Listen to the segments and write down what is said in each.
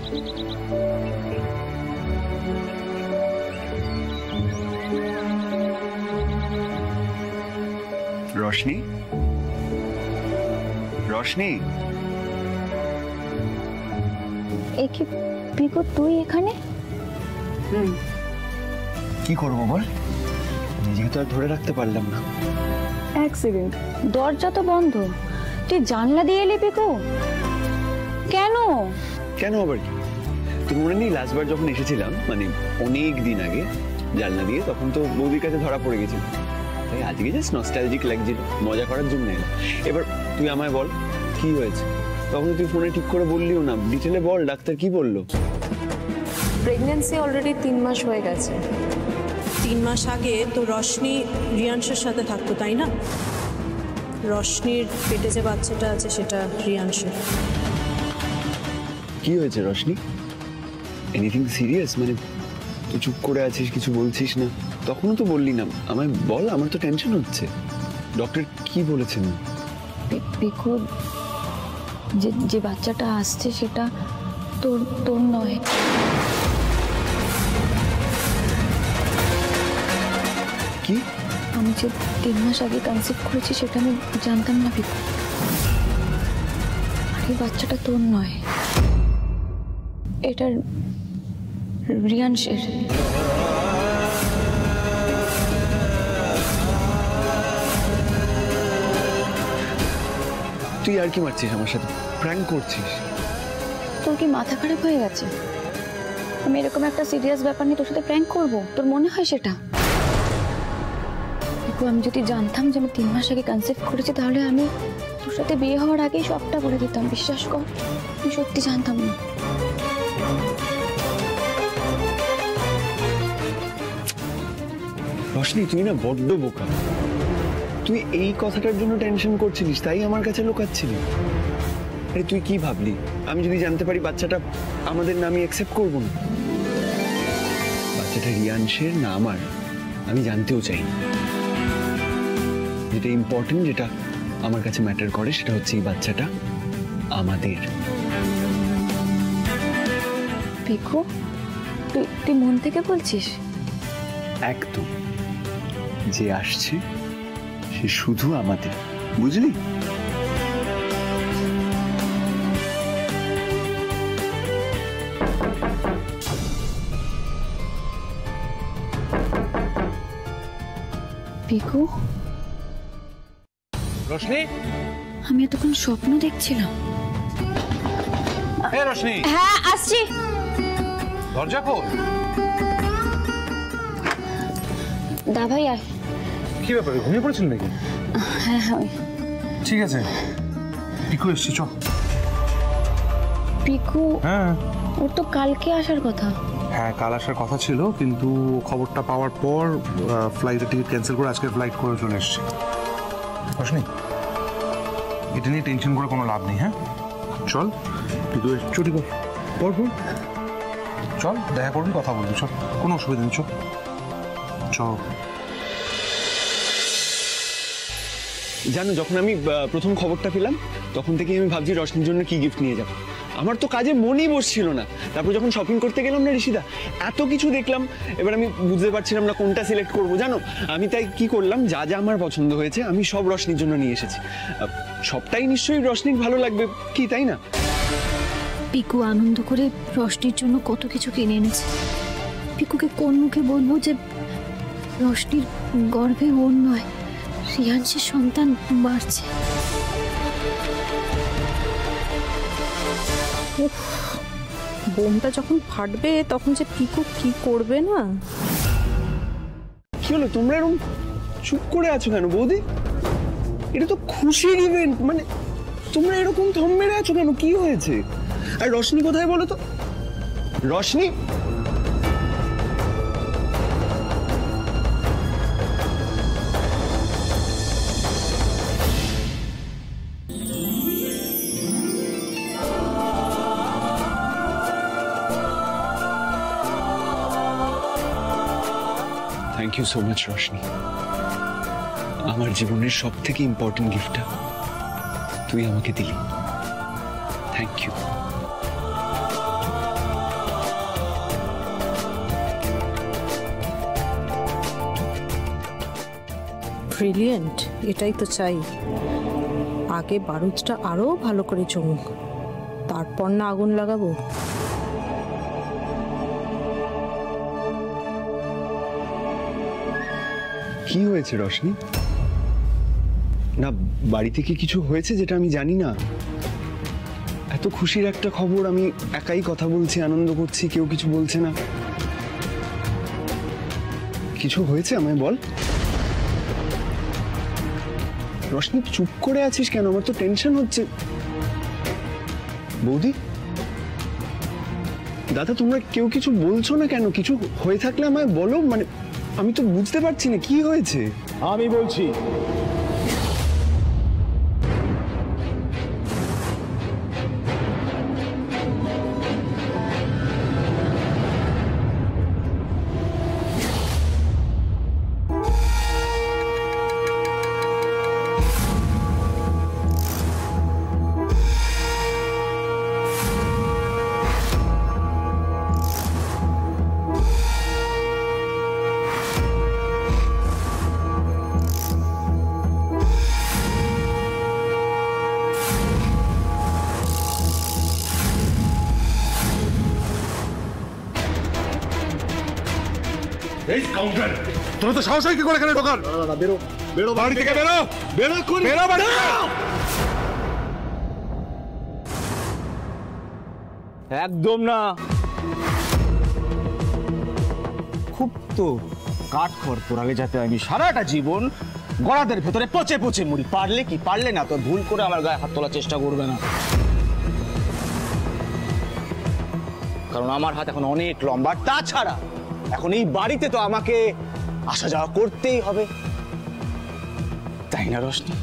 রোশনি, রোশনি, একি পিকু তুই এখানে? কি করবো বল, নিজেকে তো আর ধরে রাখতে পারলাম না। এক সেকেন্ড, দরজা তো বন্ধ, তুই জানলা দিয়ে এলি পিকু? কেন? কেন আবার কি? তোর মনে নেই লাস্টবার যখন এসেছিলাম, মানে অনেক দিন আগে, জানলা দিয়ে, তখন তো বৌদির কাছে ধরা পড়ে গেছিল। তাই আজকে জাস্ট নস্টালজিক লাগছিল, মজা করার জন্য। এবার তুই আমায় বল কি হয়েছে। তখন তুই ফোনে ঠিক করে বললিও না, ডিটেলে বল ডাক্তার কি বললো। প্রেগন্যান্সি অলরেডি 3 মাস হয়ে গেছে। 3 মাস আগে তো রশনি রিয়াংশের সাথে থাকতো, তাই না? রশনির পেটে যে বাচ্চাটা আছে সেটা রিয়াংশের। কি হয়েছে রশনি? Anything serious? মানে তুই চুপ করে আছিস, কিছু বলছিস না। তখনও তো বললি না, আমায় বল, আমার তো টেনশন হচ্ছে। ডক্টর কি বলেছেন? পিকু, যে বাচ্চাটা আসছে সেটা তোর নয়। কি? আমি যে 3 মাস আগে কনসিভ করেছি সেটা আমি জানতাম না পিকু। এই বাচ্চাটা তোর নয়, এটা রিয়াংশের। তুই আর কি মারছিস আমার সাথে? প্র্যাঙ্ক করছিস? তোর কি মাথা খারাপ হয়ে গেছে? আমি এরকম একটা সিরিয়াস ব্যাপার নিয়ে তোর সাথে প্র্যাঙ্ক করবো? তোর মনে হয় সেটা? আমি যদি জানতাম যে আমি 3 মাস আগে কনসেপ্ট করেছি, তাহলে আমি তোর সাথে বিয়ে হওয়ার আগেই সবটা বলে দিতাম। বিশ্বাস কর, আমি সত্যি জানতাম না। রশনি, তুই না বড্ড বোকা। তুই এই কথাটার জন্য টেনশন করছিলিস, তাই আমার কাছে লুকাচ্ছিলি। আরে তুই কি ভাবলি, আমি যদি জানতে পারি বাচ্চাটা আমাদের নামে অ্যাকসেপ্ট করবো না? বাচ্চাটা রিয়াংশের না আমার, আমি জানতেও চাই। যেটা ইম্পর্টেন্ট, যেটা আমার কাছে ম্যাটার করে, সেটা হচ্ছে এই বাচ্চাটা আমাদের। পিকু, তুই মন থেকে বলছিস? একদম। যে আসছে সে শুধু আমাদের, বুঝলি? পিকু, রোশনি, আমি এতক্ষণ স্বপ্ন দেখছিলাম। হ্যাঁ রোশনি, হ্যাঁ আসছি। দরজা খোল। দা ভাই আয়। কি ব্যাপার, ঘুমিয়ে পড়েছিল নাকি? হ্যাঁ হ্যাঁ। ঠিক আছে, পিকু এসছি, চল। পিকু? হ্যাঁ, ওর তো কালকে আসার কথা। হ্যাঁ কাল আসার কথা ছিল, কিন্তু খবরটা পাওয়ার পর ফ্লাইটের টিকিট ক্যান্সেল করে আজকে ফ্লাইট করে চলে এসছে। রোশনি, এটা নিয়ে টেনশন করে কোনো লাভ নেই। হ্যাঁ চল, পিকু ছুটি কর, চল দেখা করবি, কথা বলবি, চল, কোনো অসুবিধা নেই, চল চল। জানো, যখন আমি প্রথম খবরটা পেলাম, তখন থেকে আমি ভাবছি রশনির জন্য কি গিফট নিয়ে যাব। আমার তো কাজে মনেই বসছিল না। তারপর যখন শপিং করতে গেলাম না ঋষিদা, এত কিছু দেখলাম, এবার আমি বুঝতে পারছিলাম না কোনটা সিলেক্ট করব। জানো, আমি তাই কি করলাম, যা যা আমার পছন্দ হয়েছে আমি সব রশনির জন্য নিয়ে এসেছি। সবটাই নিশ্চয়ই রশনির ভালো লাগবে, কি তাই না? পিকু আনন্দ করে রশনির জন্য কত কিছু কিনে এনেছে। পিকুকে কোন মুখে বলবো যে রশনির গর্ভে ওর নয়, রিয়াংশের সন্তান বাড়ছে। বোমটা যখন ফাটবে তখন যে পিকু কি করবে না। কি হলো, তোমরা এরকম চুপ করে আছো কেন বৌদি? এটা তো খুশির ইভেন্ট, মানে তোমরা এরকম থম মেরে আছো কেন? কি হয়েছে? আর রশনি কোথায় বলো তো? Roshni, thank you so much Roshni. আমার জীবনের সব থেকে ইম্পর্টেন্ট গিফটটা তুই আমাকে দিলি। Thank you. ব্রিলিয়েন্ট, এটাই তো চাই। আগে বারুদটা আরো ভালো করে জমুক, তারপর না আগুন লাগাবো। কি হয়েছে রশনি? না বাড়িতে কি কিছু হয়েছে যেটা আমি জানি না? এত খুশির একটা খবর, আমি একাই কথা বলছি, আনন্দ করছি, কেউ কিছু বলছে না। কিছু হয়েছে আমায় বল। রশনি চুপ করে আছিস কেন? আমার তো টেনশন হচ্ছে। বৌদি, দাদা, তোমরা কেউ কিছু বলছো না কেন? কিছু হয়ে থাকলে আমায় বলো, মানে আমি তো বুঝতে পারছি না কি হয়েছে। আমি বলছি, এই কাউন্টার, তোরা তো সাহস হয় কি করে এখানে ঢোকার? বেরো বেরো বাড়ি থেকে, বেরো বেরো বেরো বাড়ি থেকে। একদম না। খুব তো কাঠ খড় পোড়ালে যাতে আমি সারাটা জীবন গড়াদের ভেতরে পচে পচে মরি। পারলে কি, পারলে না তো ভুল করে আমার গায়ে হাত তোলার চেষ্টা করবে না, কারণ আমার হাত এখন অনেক লম্বা। তাছাড়া এখন এই বাড়িতে তো আমাকে আসা যাওয়া করতেই হবে, তাই না রশনি?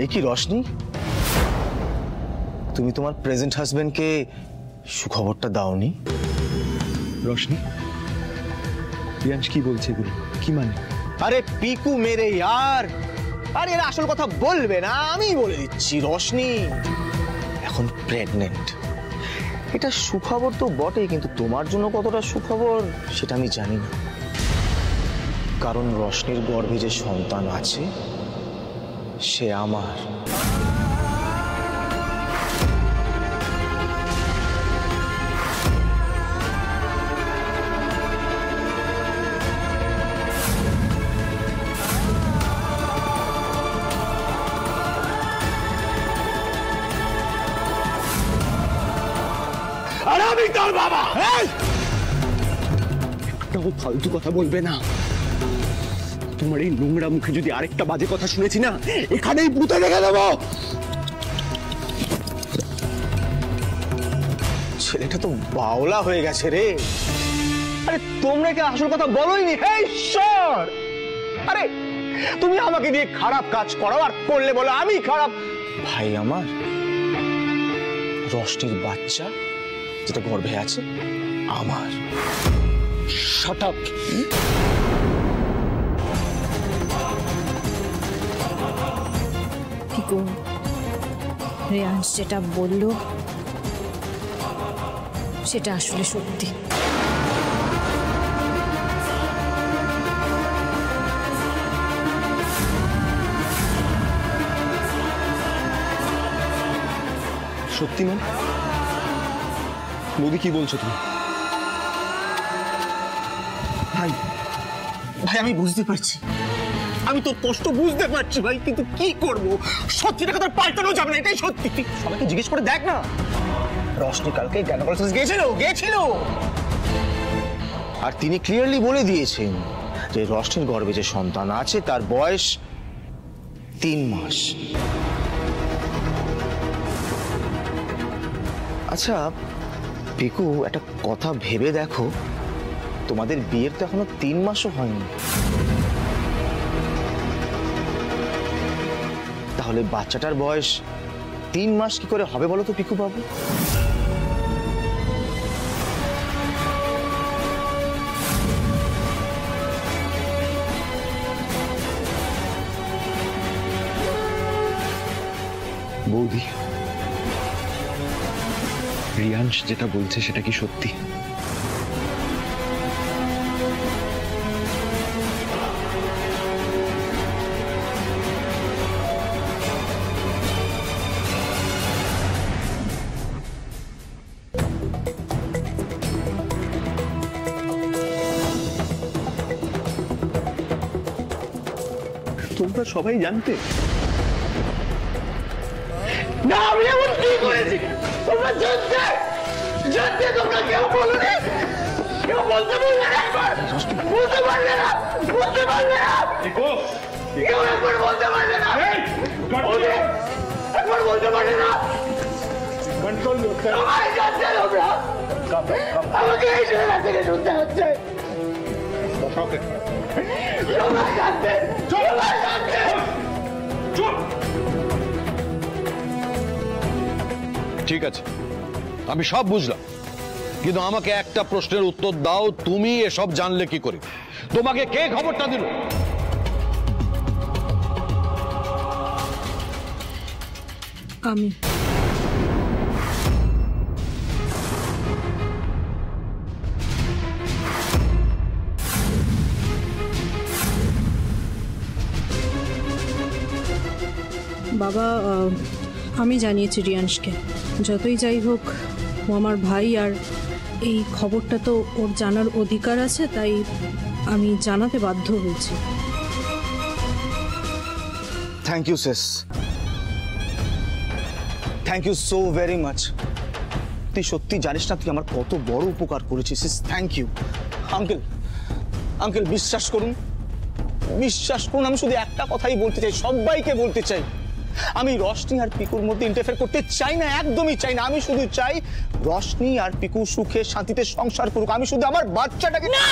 এ কি রশনি, তুমি তোমার প্রেজেন্ট হাজবেন্ডকে সুখবরটা দাওনি? রশনি, প্রিয়াংশ কি বলছে এগুলো? কি মানে? আরে পিকু মেরে ইয়ার, আরে এরা আসল কথা বলবে না, আমি বলে দিচ্ছি। রশনি এখন প্রেগনেন্ট। এটা সুখবর তো বটেই, কিন্তু তোমার জন্য কতটা সুখবর সেটা আমি জানি না, কারণ রশনির গর্ভে যে সন্তান আছে সে আমার। আর আমি তোর বাবা। একটাও ফালতু কথা বলবে না। তোমার এই নোংরা মুখে যদি আরেকটা বাজে কথা শুনেছি না, এখানেই পুঁতে রেখে দেবো। ছেলেটা তো বাওলা হয়ে গেছে রে। আরে তোমরা কি আসল কথা বলোইনি? হে ঈশ্বর, আরে তুমি আমাকে দিয়ে খারাপ কাজ করাও আর করলে বলো আমি খারাপ। ভাই আমার, রশনির বাচ্চা যেটা গর্ভে আছে আমার। Shut up. পিকু, রেয়ান্স যেটা বলল সেটা আসলে সত্যি। সত্যি মানে? মোদি, কি বলছো তুমি? ভাই ভাই আমি বুঝতে পারছি, আমি তোর কষ্ট বুঝতে পারছি ভাই, কিন্তু কি করব? সত্যিটাকে তোর পাল্টানো যাবে না, এটাই সত্যি। তুই সবাইকে জিজ্ঞেস করে দেখ না, রশনি কালকে গ্যানোকলসিস গেছিল, আর তিনি ক্লিয়ারলি বলে দিয়েছেন যে রশনির গর্ভে যে সন্তান আছে তার বয়স 3 মাস। আচ্ছা পিকু, একটা কথা ভেবে দেখো, তোমাদের বিয়ের তো এখনো 3 মাসও হয়নি, তাহলে বাচ্চাটার বয়স 3 মাস কি করে হবে বলো তো পিকু বাবু? বৌদি, রিয়াংশ যেটা বলছে সেটা কি সত্যি? তোমরা সবাই জানতে? না, আমি এমন কি করেছি? তোমরা জানতে জানতে তোমরা কেউ বললে, কেউ বলতে পারলে না, একবার বলতে পারলে না, বলতে পারলে না, কেউ একবার বলতে পারলে না, একবার বলতে পারলে না। সবাই জানতে তোমরা, আমাকে এই জায়গা থেকে শুনতে হচ্ছে। সবাই জানতে, সবাই জানতে। ঠিক আছে, আমি সব বুঝলাম, কিন্তু আমাকে একটা প্রশ্নের উত্তর দাও, তুমি এসব জানলে কি করে? তোমাকে কে খবরটা দিল? আমি। বাবা, আমি জানিয়েছি রিয়াংশকে। যতই যাই হোক, ও আমার ভাই, আর এই খবরটা তো ওর জানার অধিকার আছে, তাই আমি জানাতে বাধ্য হয়েছি। Thank you sis, thank you so very much. তুই সত্যি জানিস না তুই আমার কত বড় উপকার করেছিস। Thank you uncle. আঙ্কেল বিশ্বাস করুন, বিশ্বাস করুন, আমি শুধু একটা কথাই বলতে চাই, সবাইকে বলতে চাই, আমি রশনি আর পিকুর মধ্যে ইন্টারফেয়ার করতে চাই না, একদমই চাই না। আমি শুধু চাই রশনি আর পিকু সুখে শান্তিতে সংসার করুক। আমি শুধু আমার বাচ্চাটাকে না।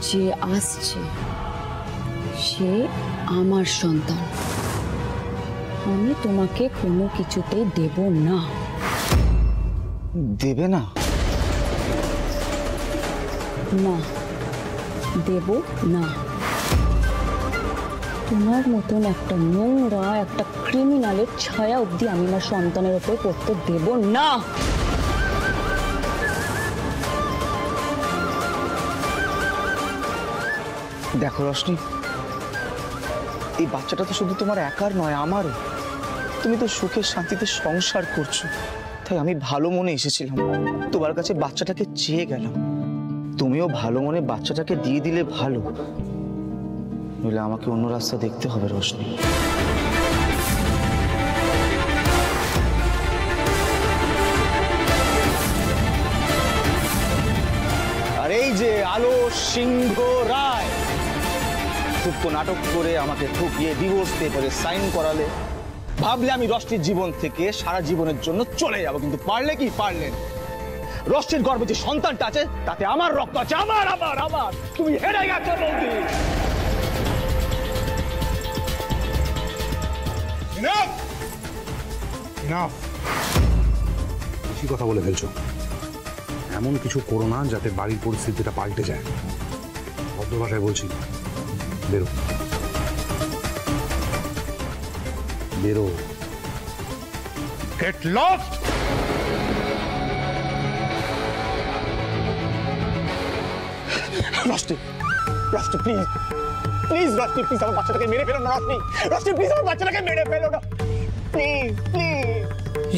যে আসছে সে আমার সন্তান, আমি তোমাকে কোনো কিছুতেই দেব না। দেবে না? না, দেব না। তোমার মতন একটা নোংরা, একটা ক্রিমিনালের ছায়া অবধি আমি আমার সন্তানের ওপর পড়তে দেব না। দেখো রশনি, এই বাচ্চাটা তো শুধু তোমার একার নয়, আমারও। তুমি তো সুখে শান্তিতে সংসার করছো, তাই আমি ভালো মনে এসেছিলাম, তোমার কাছে বাচ্চাটাকে চেয়ে গেলাম। তুমিও ভালো মনে বাচ্চাটাকে দিয়ে দিলে ভালো, নইলে আমাকে অন্য রাস্তা দেখতে হবে রশনি। আর এই যে আলো সিংহ রায়, খুব তো নাটক করে আমাকে ঠকিয়ে ডিভোর্স পেপারে সাইন করালে, ভাবলে আমি রশনির জীবন থেকে সারা জীবনের জন্য চলে যাব, কিন্তু পারলে কি? পারলেন। রশনির গর্ভে যে সন্তানটা আছে তাতে আমার রক্ত আছে, আমার আমার আমার। তুমি হেরে গেছো বৌদি। বেশি কথা বলে ফেলছো। এমন কিছু করো না যাতে বাড়ির পরিস্থিতিটা পাল্টে যায়। ভদ্র ভাষায় বলছি, বেরো বেরো। Get lost. Roshni, Roshni please, please Roshni, please আমার বাচ্চাটাকে মেরে ফেলো না। রশনি, রশনি প্লিজ আমার বাচ্চাটাকে মেরে ফেলো না, প্লিজ প্লিজ।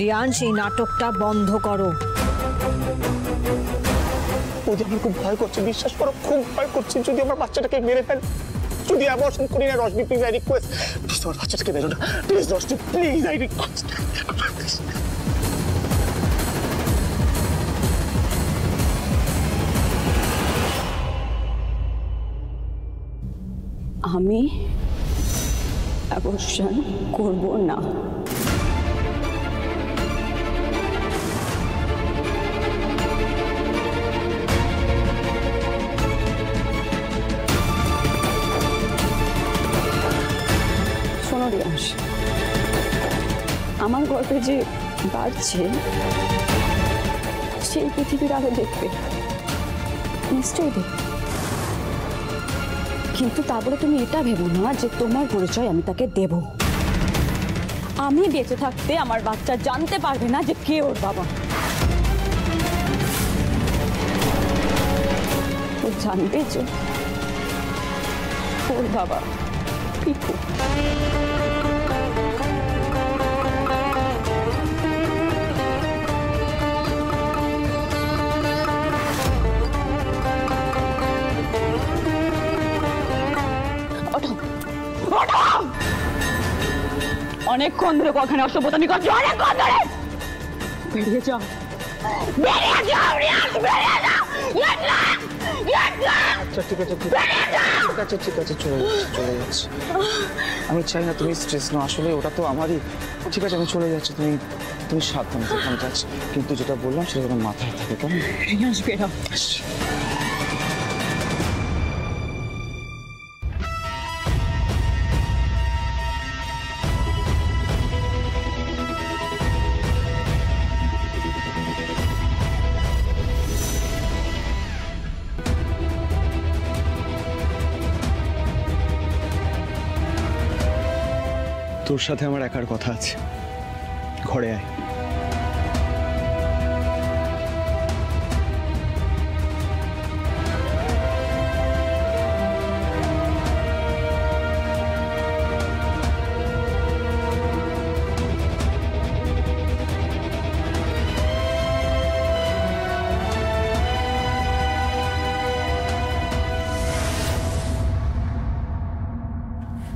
রিয়াংশ, এই নাটকটা বন্ধ করো। ওদের আমার খুব ভয় করছে, বিশ্বাস করো, খুব ভয় করছে। যদি আমার বাচ্চাটাকে মেরে ফেল, যদি অ্যাবর্শন করি না, Roshni please I request, please তোমার বাচ্চাটাকে মেরো না, please Roshni, please I request. আমি অ্যাবর্শন করব না। শোনো রিয়াংশ, আমার গর্ভে যে বাড়ছে সেই পৃথিবীর আলো দেখবে, নিশ্চয়ই দেখবে, কিন্তু তা বলে তুমি এটা ভেবো না যে তোমার পরিচয় আমি তাকে দেব। আমি বেঁচে থাকতে আমার বাচ্চা জানতে পারবে না যে কে ওর বাবা। ও জানবে যে ওর বাবা পিকু। অনেকক্ষণ ধরে ওখানে অসভ্যতামি করছো, অনেকক্ষণ ধরে। বেরিয়ে যাও, বেরিয়ে যাও, বেরিয়ে যাও। আচ্ছা ঠিক আছে ঠিক আছে চলে যাচ্ছি। আমি চাই না তুমি স্ট্রেস নাও, আসলে ওটা তো আমারই। ঠিক আছে আমি চলে যাচ্ছি, তুমি সাবধানে যেখানে যাচ্ছ, কিন্তু যেটা বললাম সেটা যেন মাথায় থাকে, কেমন? বেরাও। তোর সাথে আমার একার কথা আছে, ঘরে আয়।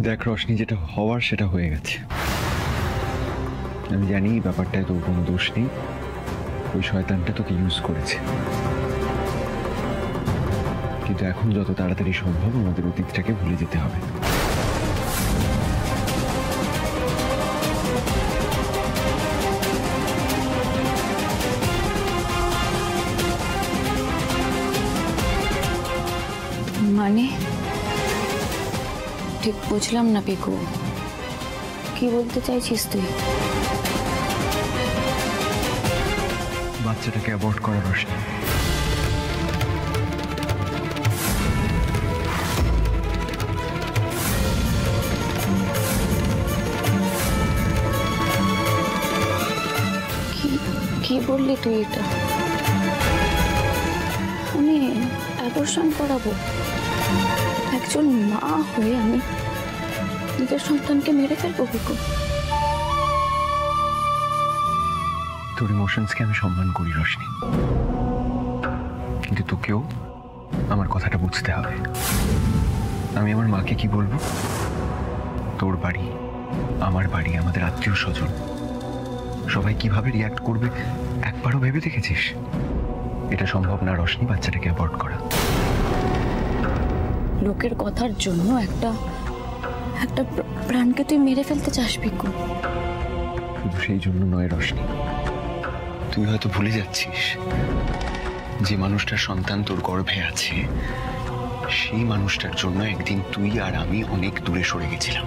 দেখ রোশনি, যেটা হওয়ার সেটা হয়ে গেছে। আমি জানি ব্যাপারটায় তোর কোনো দোষ নেই, ওই শয়তানটা তোকে ইউজ করেছে। কিন্তু এখন যত তাড়াতাড়ি সম্ভব আমাদের অতীতটাকে ভুলে যেতে হবে। মানে ঠিক বুঝলাম না পিকু, কি বলতে চাইছিস তুই? বাচ্চাটাকে অ্যাবর্ট করা রোশনি। কি বললি তুই এটা? আমি অ্যাবর্শন করাবো? একজন মা হয়ে আমি নিজের সন্তানকে মেরে ফেলবো পিকু? তোর ইমোশনসকে আমি সম্মান করি রোশনি, কিন্তু তোকেও আমার কথাটা বুঝতে হবে। আমি আমার মাকে কি বলবো? তোর বাড়ি, আমার বাড়ি, আমাদের আত্মীয় স্বজন সবাই কিভাবে রিয়াক্ট করবে একবারও ভেবে দেখেছিস? এটা সম্ভব না রোশনি, বাচ্চাটাকে অ্যাবর্ট করা। লোকের কথার জন্য একটা প্রাণকে তুই মেরে ফেলতে চাস পিকু? শুধু সেই জন্য নয় রোশনি, তুই হয়তো ভুলে যাচ্ছিস যে মানুষটার সন্তান তোর গর্ভে আছে, সেই মানুষটার জন্য একদিন তুই আর আমি অনেক দূরে সরে গেছিলাম।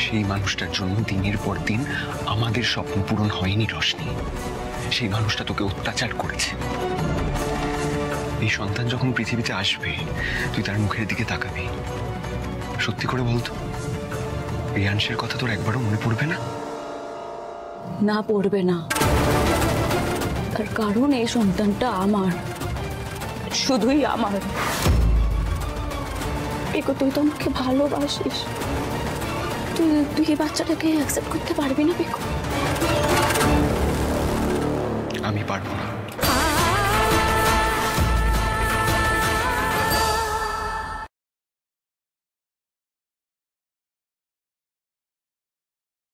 সেই মানুষটার জন্য দিনের পর দিন আমাদের স্বপ্ন পূরণ হয়নি রোশনি। সেই মানুষটা তোকে অত্যাচার করেছে। এই সন্তান যখন পৃথিবীতে আসবে তুই তার মুখের দিকে তাকাবি। সত্যি করে বলতো, রিয়াংশের কথা তোর একবারও মনে পড়বে না? না, পড়বে না। তার কারণ এই সন্তানটা আমার, শুধুই আমার। পিকু তুই তো আমাকে ভালোবাসিস, তুই এই বাচ্চাটাকে অ্যাকসেপ্ট করতে পারবি না পিকু? আমি পারবো না।